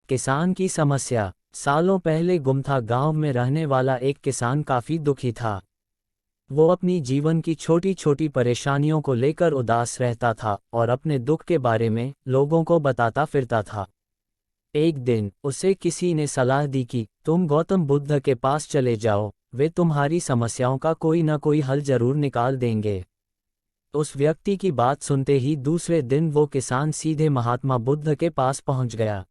किसान की समस्या। सालों पहले गुमथा गांव में रहने वाला एक किसान काफी दुखी था। वो अपनी जीवन की छोटी छोटी परेशानियों को लेकर उदास रहता था और अपने दुख के बारे में लोगों को बताता फिरता था। एक दिन उसे किसी ने सलाह दी कि तुम गौतम बुद्ध के पास चले जाओ, वे तुम्हारी समस्याओं का कोई न कोई हल जरूर निकाल देंगे। उस व्यक्ति की बात सुनते ही दूसरे दिन वो किसान सीधे महात्मा बुद्ध के पास पहुंच गया।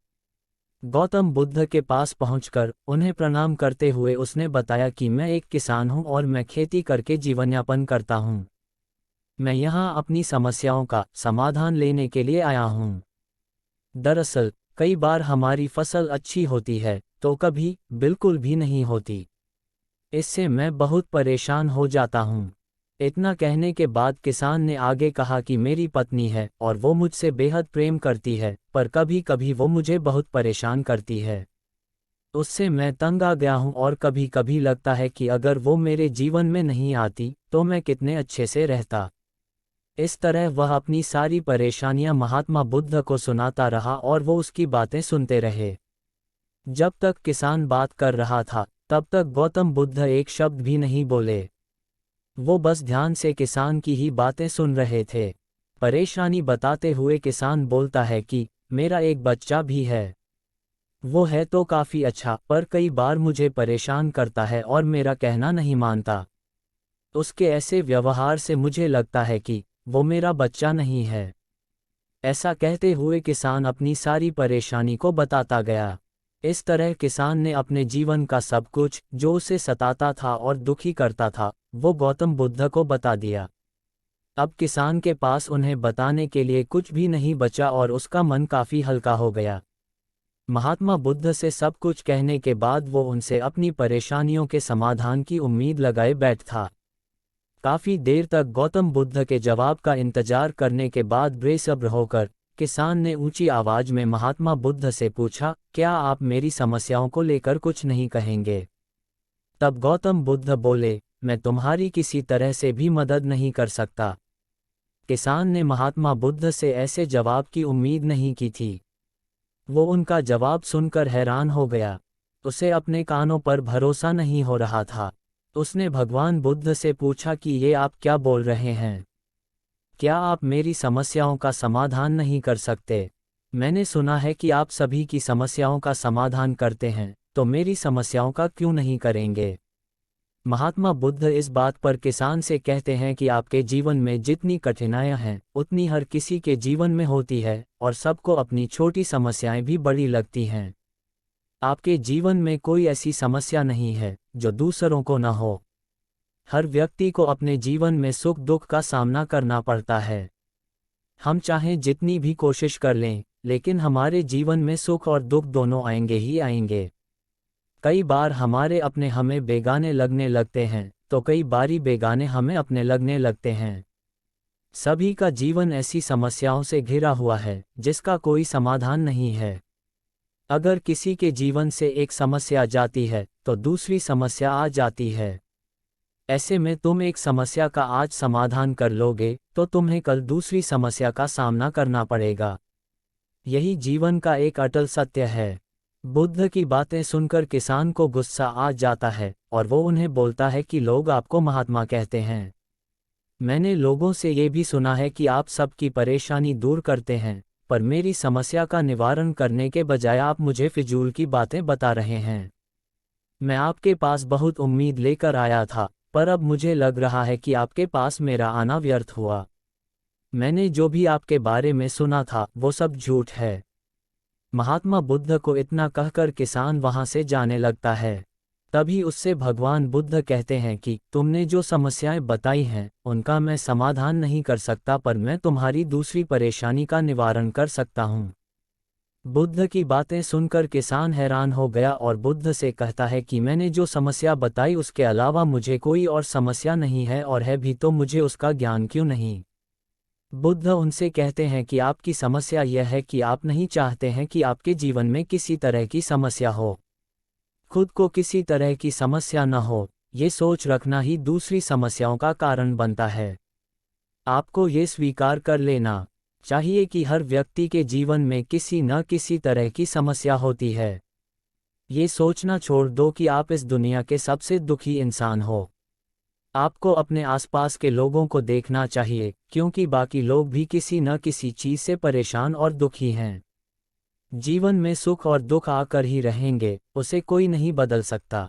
गौतम बुद्ध के पास पहुंचकर उन्हें प्रणाम करते हुए उसने बताया कि मैं एक किसान हूं और मैं खेती करके जीवन यापन करता हूं। मैं यहां अपनी समस्याओं का समाधान लेने के लिए आया हूं। दरअसल कई बार हमारी फसल अच्छी होती है तो कभी बिल्कुल भी नहीं होती। इससे मैं बहुत परेशान हो जाता हूं। इतना कहने के बाद किसान ने आगे कहा कि मेरी पत्नी है और वो मुझसे बेहद प्रेम करती है, पर कभी कभी वो मुझे बहुत परेशान करती है। उससे मैं तंग आ गया हूं और कभी कभी लगता है कि अगर वो मेरे जीवन में नहीं आती तो मैं कितने अच्छे से रहता। इस तरह वह अपनी सारी परेशानियां महात्मा बुद्ध को सुनाता रहा और वो उसकी बातें सुनते रहे। जब तक किसान बात कर रहा था तब तक गौतम बुद्ध एक शब्द भी नहीं बोले। वो बस ध्यान से किसान की ही बातें सुन रहे थे। परेशानी बताते हुए किसान बोलता है कि मेरा एक बच्चा भी है। वो है तो काफ़ी अच्छा, पर कई बार मुझे परेशान करता है और मेरा कहना नहीं मानता। उसके ऐसे व्यवहार से मुझे लगता है कि वो मेरा बच्चा नहीं है। ऐसा कहते हुए किसान अपनी सारी परेशानी को बताता गया। इस तरह किसान ने अपने जीवन का सब कुछ जो उसे सताता था और दुखी करता था वो गौतम बुद्ध को बता दिया। अब किसान के पास उन्हें बताने के लिए कुछ भी नहीं बचा और उसका मन काफी हल्का हो गया। महात्मा बुद्ध से सब कुछ कहने के बाद वो उनसे अपनी परेशानियों के समाधान की उम्मीद लगाए बैठा। काफी देर तक गौतम बुद्ध के जवाब का इंतजार करने के बाद बेसब्र होकर किसान ने ऊंची आवाज में महात्मा बुद्ध से पूछा, क्या आप मेरी समस्याओं को लेकर कुछ नहीं कहेंगे? तब गौतम बुद्ध बोले, मैं तुम्हारी किसी तरह से भी मदद नहीं कर सकता। किसान ने महात्मा बुद्ध से ऐसे जवाब की उम्मीद नहीं की थी। वो उनका जवाब सुनकर हैरान हो गया। उसे अपने कानों पर भरोसा नहीं हो रहा था। उसने भगवान बुद्ध से पूछा कि ये आप क्या बोल रहे हैं? क्या आप मेरी समस्याओं का समाधान नहीं कर सकते? मैंने सुना है कि आप सभी की समस्याओं का समाधान करते हैं, तो मेरी समस्याओं का क्यों नहीं करेंगे? महात्मा बुद्ध इस बात पर किसान से कहते हैं कि आपके जीवन में जितनी कठिनाइयां हैं उतनी हर किसी के जीवन में होती है और सबको अपनी छोटी समस्याएं भी बड़ी लगती हैं। आपके जीवन में कोई ऐसी समस्या नहीं है जो दूसरों को न हो। हर व्यक्ति को अपने जीवन में सुख दुख का सामना करना पड़ता है। हम चाहें जितनी भी कोशिश कर लें, लेकिन हमारे जीवन में सुख और दुख दोनों आएंगे ही आएंगे। कई बार हमारे अपने हमें बेगाने लगने लगते हैं, तो कई बारी बेगाने हमें अपने लगने लगते हैं। सभी का जीवन ऐसी समस्याओं से घिरा हुआ है जिसका कोई समाधान नहीं है। अगर किसी के जीवन से एक समस्या जाती है तो दूसरी समस्या आ जाती है। ऐसे में तुम एक समस्या का आज समाधान कर लोगे तो तुम्हें कल दूसरी समस्या का सामना करना पड़ेगा। यही जीवन का एक अटल सत्य है। बुद्ध की बातें सुनकर किसान को गुस्सा आ जाता है और वो उन्हें बोलता है कि लोग आपको महात्मा कहते हैं। मैंने लोगों से ये भी सुना है कि आप सबकी परेशानी दूर करते हैं, पर मेरी समस्या का निवारण करने के बजाय आप मुझे फिजूल की बातें बता रहे हैं। मैं आपके पास बहुत उम्मीद लेकर आया था, पर अब मुझे लग रहा है कि आपके पास मेरा आना व्यर्थ हुआ। मैंने जो भी आपके बारे में सुना था वो सब झूठ है। महात्मा बुद्ध को इतना कहकर किसान वहां से जाने लगता है। तभी उससे भगवान बुद्ध कहते हैं कि तुमने जो समस्याएं बताई हैं उनका मैं समाधान नहीं कर सकता, पर मैं तुम्हारी दूसरी परेशानी का निवारण कर सकता हूं। बुद्ध की बातें सुनकर किसान हैरान हो गया और बुद्ध से कहता है कि मैंने जो समस्या बताई उसके अलावा मुझे कोई और समस्या नहीं है, और है भी तो मुझे उसका ज्ञान क्यों नहीं? बुद्ध उनसे कहते हैं कि आपकी समस्या यह है कि आप नहीं चाहते हैं कि आपके जीवन में किसी तरह की समस्या हो। खुद को किसी तरह की समस्या न हो, ये सोच रखना ही दूसरी समस्याओं का कारण बनता है। आपको ये स्वीकार कर लेना चाहिए कि हर व्यक्ति के जीवन में किसी न किसी तरह की समस्या होती है। ये सोचना छोड़ दो कि आप इस दुनिया के सबसे दुखी इंसान हो। आपको अपने आसपास के लोगों को देखना चाहिए, क्योंकि बाकी लोग भी किसी न किसी चीज़ से परेशान और दुखी हैं। जीवन में सुख और दुख आकर ही रहेंगे, उसे कोई नहीं बदल सकता।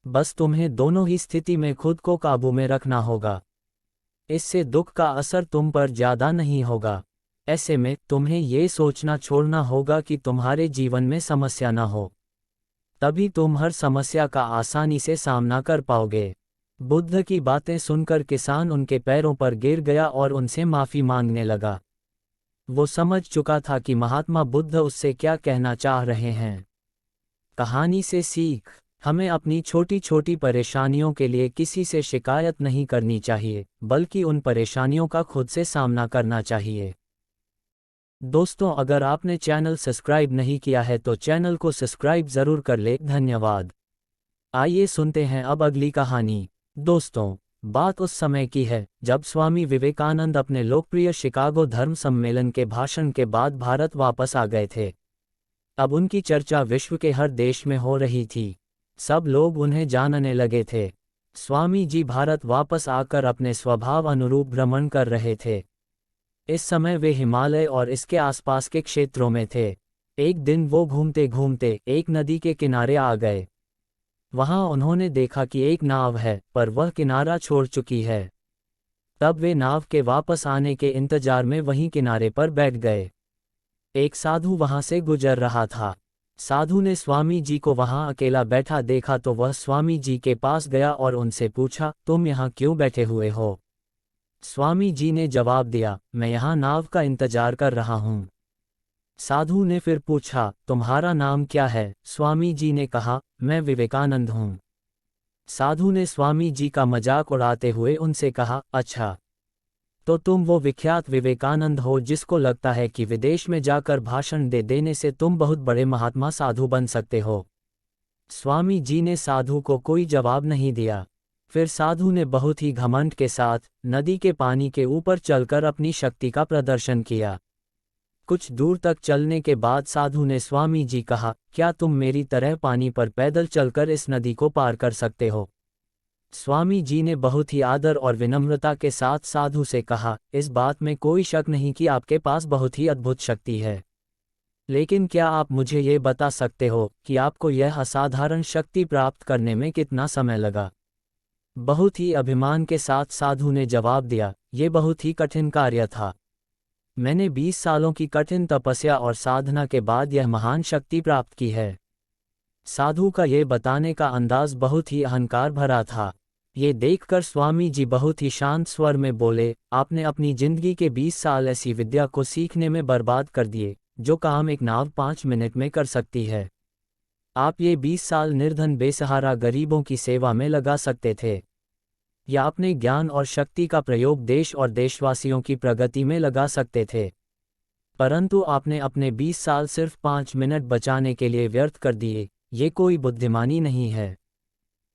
बस तुम्हें दोनों ही स्थिति में खुद को काबू में रखना होगा। इससे दुख का असर तुम पर ज़्यादा नहीं होगा। ऐसे में तुम्हें ये सोचना छोड़ना होगा कि तुम्हारे जीवन में समस्या न हो। तभी तुम हर समस्या का आसानी से सामना कर पाओगे। बुद्ध की बातें सुनकर किसान उनके पैरों पर गिर गया और उनसे माफ़ी मांगने लगा। वो समझ चुका था कि महात्मा बुद्ध उससे क्या कहना चाह रहे हैं। कहानी से सीख: हमें अपनी छोटी छोटी परेशानियों के लिए किसी से शिकायत नहीं करनी चाहिए, बल्कि उन परेशानियों का खुद से सामना करना चाहिए। दोस्तों, अगर आपने चैनल सब्सक्राइब नहीं किया है तो चैनल को सब्सक्राइब ज़रूर कर ले। धन्यवाद। आइए सुनते हैं अब अगली कहानी। दोस्तों, बात उस समय की है जब स्वामी विवेकानंद अपने लोकप्रिय शिकागो धर्म सम्मेलन के भाषण के बाद भारत वापस आ गए थे। अब उनकी चर्चा विश्व के हर देश में हो रही थी। सब लोग उन्हें जानने लगे थे। स्वामी जी भारत वापस आकर अपने स्वभाव अनुरूप भ्रमण कर रहे थे। इस समय वे हिमालय और इसके आसपास के क्षेत्रों में थे। एक दिन वो घूमते घूमते एक नदी के किनारे आ गए। वहां उन्होंने देखा कि एक नाव है, पर वह किनारा छोड़ चुकी है। तब वे नाव के वापस आने के इंतजार में वहीं किनारे पर बैठ गए। एक साधु वहां से गुजर रहा था। साधु ने स्वामी जी को वहां अकेला बैठा देखा तो वह स्वामी जी के पास गया और उनसे पूछा, तुम यहाँ क्यों बैठे हुए हो? स्वामी जी ने जवाब दिया, मैं यहाँ नाव का इंतजार कर रहा हूँ। साधु ने फिर पूछा, तुम्हारा नाम क्या है? स्वामी जी ने कहा, मैं विवेकानंद हूँ। साधु ने स्वामी जी का मजाक उड़ाते हुए उनसे कहा, अच्छा, तो तुम वो विख्यात विवेकानंद हो जिसको लगता है कि विदेश में जाकर भाषण दे देने से तुम बहुत बड़े महात्मा साधु बन सकते हो। स्वामी जी ने साधु को कोई जवाब नहीं दिया। फिर साधु ने बहुत ही घमंड के साथ नदी के पानी के ऊपर चलकर अपनी शक्ति का प्रदर्शन किया। कुछ दूर तक चलने के बाद साधु ने स्वामी जी कहा, क्या तुम मेरी तरह पानी पर पैदल चलकर इस नदी को पार कर सकते हो? स्वामी जी ने बहुत ही आदर और विनम्रता के साथ साधु से कहा, इस बात में कोई शक नहीं कि आपके पास बहुत ही अद्भुत शक्ति है। लेकिन क्या आप मुझे ये बता सकते हो कि आपको यह असाधारण शक्ति प्राप्त करने में कितना समय लगा? बहुत ही अभिमान के साथ साधु ने जवाब दिया, ये बहुत ही कठिन कार्य था। मैंने 20 सालों की कठिन तपस्या और साधना के बाद यह महान शक्ति प्राप्त की है। साधु का ये बताने का अंदाज बहुत ही अहंकार भरा था। ये देखकर स्वामी जी बहुत ही शांत स्वर में बोले, आपने अपनी जिंदगी के 20 साल ऐसी विद्या को सीखने में बर्बाद कर दिए, जो काम एक नाव 5 मिनट में कर सकती है। आप ये 20 साल निर्धन बेसहारा गरीबों की सेवा में लगा सकते थे, या अपने ज्ञान और शक्ति का प्रयोग देश और देशवासियों की प्रगति में लगा सकते थे। परंतु आपने अपने 20 साल सिर्फ 5 मिनट बचाने के लिए व्यर्थ कर दिए। ये कोई बुद्धिमानी नहीं है।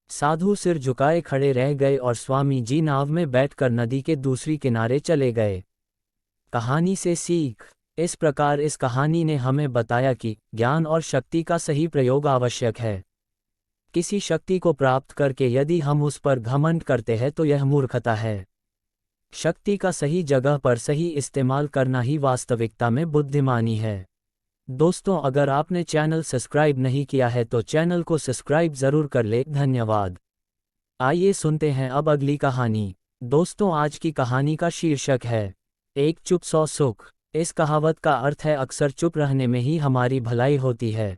साधु सिर झुकाए खड़े रह गए और स्वामी जी नाव में बैठकर नदी के दूसरी किनारे चले गए। कहानी से सीख: इस प्रकार इस कहानी ने हमें बताया कि ज्ञान और शक्ति का सही प्रयोग आवश्यक है। किसी शक्ति को प्राप्त करके यदि हम उस पर घमंड करते हैं तो यह मूर्खता है। शक्ति का सही जगह पर सही इस्तेमाल करना ही वास्तविकता में बुद्धिमानी है। दोस्तों, अगर आपने चैनल सब्सक्राइब नहीं किया है तो चैनल को सब्सक्राइब ज़रूर कर ले। धन्यवाद। आइए सुनते हैं अब अगली कहानी। दोस्तों, आज की कहानी का शीर्षक है एक चुप 100 सुख। इस कहावत का अर्थ है अक्सर चुप रहने में ही हमारी भलाई होती है।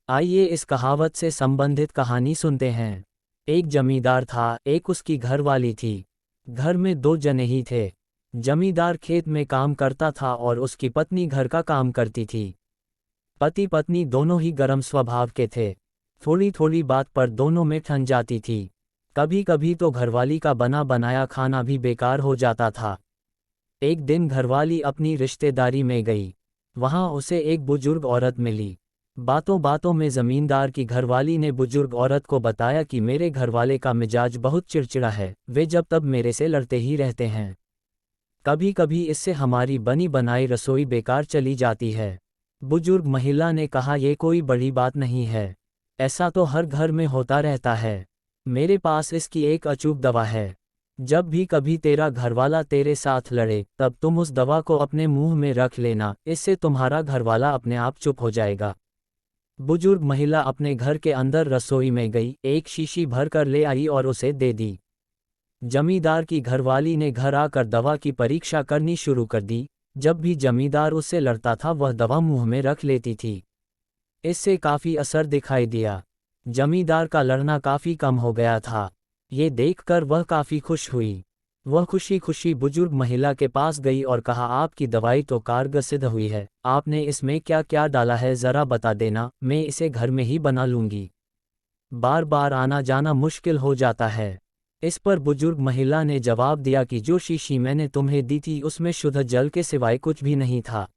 आइए इस कहावत से संबंधित कहानी सुनते हैं। एक जमींदार था, एक उसकी घरवाली थी। घर में 2 जने ही थे। जमींदार खेत में काम करता था और उसकी पत्नी घर का काम करती थी। पति पत्नी दोनों ही गर्म स्वभाव के थे। थोड़ी थोड़ी बात पर दोनों में ठन जाती थी। कभी कभी तो घरवाली का बना बनाया खाना भी बेकार हो जाता था। एक दिन घरवाली अपनी रिश्तेदारी में गई। वहां उसे एक बुजुर्ग औरत मिली। बातों बातों में जमींदार की घरवाली ने बुजुर्ग औरत को बताया कि मेरे घरवाले का मिजाज बहुत चिड़चिड़ा है, वे जब तब मेरे से लड़ते ही रहते हैं। कभी कभी इससे हमारी बनी बनाई रसोई बेकार चली जाती है। बुजुर्ग महिला ने कहा, ये कोई बड़ी बात नहीं है। ऐसा तो हर घर में होता रहता है। मेरे पास इसकी एक अचूक दवा है। जब भी कभी तेरा घरवाला तेरे साथ लड़े, तब तुम उस दवा को अपने मुंह में रख लेना, इससे तुम्हारा घरवाला अपने आप चुप हो जाएगा। बुजुर्ग महिला अपने घर के अंदर रसोई में गई, एक शीशी भर कर ले आई और उसे दे दी। जमींदार की घरवाली ने घर आकर दवा की परीक्षा करनी शुरू कर दी। जब भी जमींदार उससे लड़ता था, वह दवा मुंह में रख लेती थी। इससे काफ़ी असर दिखाई दिया। जमींदार का लड़ना काफ़ी कम हो गया था। ये देखकर वह काफ़ी खुश हुई। वह खुशी खुशी बुजुर्ग महिला के पास गई और कहा, आपकी दवाई तो कारगर सिद्ध हुई है। आपने इसमें क्या क्या डाला है, ज़रा बता देना, मैं इसे घर में ही बना लूँगी। बार बार आना जाना मुश्किल हो जाता है। इस पर बुजुर्ग महिला ने जवाब दिया कि जो शीशी मैंने तुम्हें दी थी उसमें शुद्ध जल के सिवाय कुछ भी नहीं था।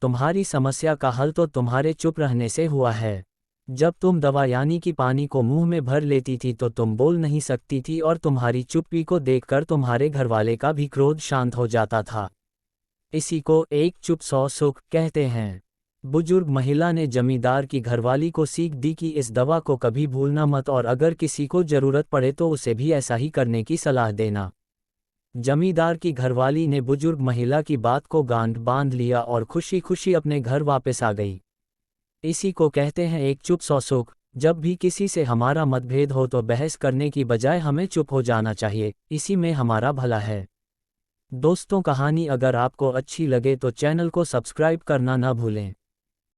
तुम्हारी समस्या का हल तो तुम्हारे चुप रहने से हुआ है। जब तुम दवा यानी कि पानी को मुंह में भर लेती थी तो तुम बोल नहीं सकती थी, और तुम्हारी चुप्पी को देखकर तुम्हारे घरवाले का भी क्रोध शांत हो जाता था। इसी को एक चुप 100 सुख कहते हैं। बुजुर्ग महिला ने जमींदार की घरवाली को सीख दी कि इस दवा को कभी भूलना मत, और अगर किसी को जरूरत पड़े तो उसे भी ऐसा ही करने की सलाह देना। जमींदार की घरवाली ने बुजुर्ग महिला की बात को गांठ बांध लिया और खुशी खुशी अपने घर वापस आ गई। इसी को कहते हैं एक चुप 100 सुख। जब भी किसी से हमारा मतभेद हो तो बहस करने की बजाय हमें चुप हो जाना चाहिए, इसी में हमारा भला है। दोस्तों, कहानी अगर आपको अच्छी लगे तो चैनल को सब्सक्राइब करना ना भूलें।